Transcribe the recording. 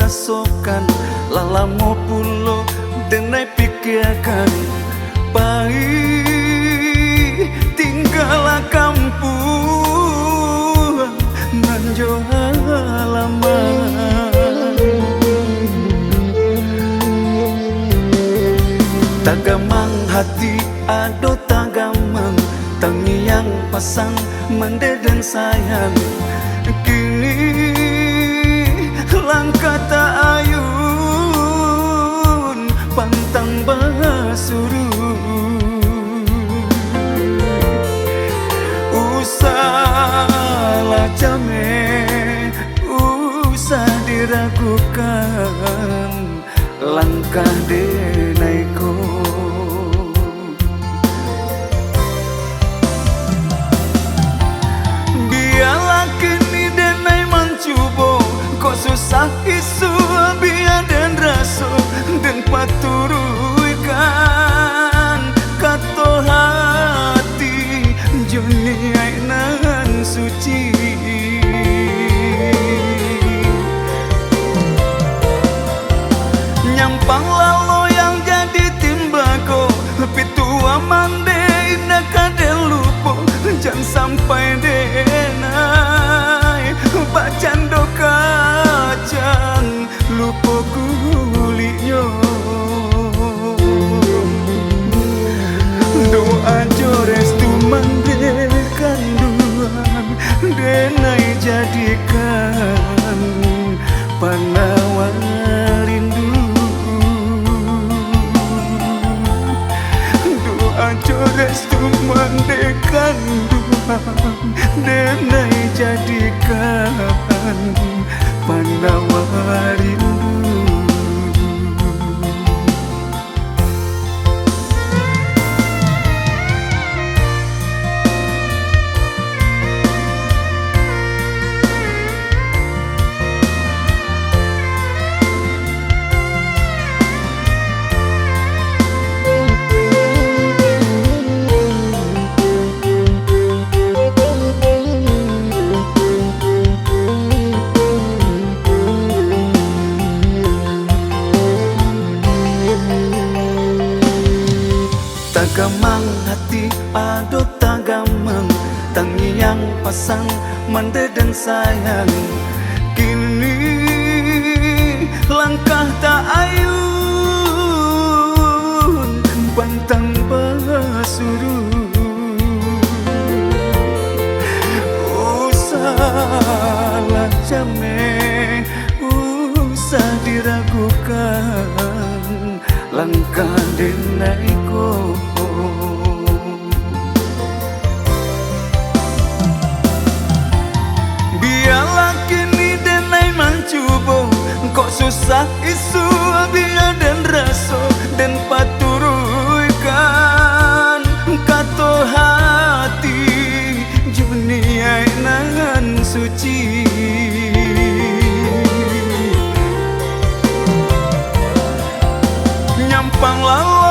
kasokan lalamo pulo denai pikirkan pai tinggal kampung manjo halaman tagamang hati ado tagamang tangiang pasang mande dan sayang kini langkah tak ayun pantang basuru usahlah jame usah diragukan langkah denaiko biarlah kini denai mencubo kok susah isu biar dan raso dan paturuikan kato hati dunia nan suci nyampang lalu yang jadi timbako pitua mande indah kadel lupo jangan sampai denai bacan do kacang lupo kuliyo doa jores tu mandekan duan denai jadikan panawang rindu doa jores tu mandekan duan denai jadikan panawang rindu. Tagamang hati ado tagamang tangiang pasang mande dan sayang kini langkah tak ayun bantang basuru usahlah jame usah diragukan langkah denaiko biarlah kini denai mencubo kok susah isu biar dan raso dan paturuikan kato hati dunia nan suci nyampang lalu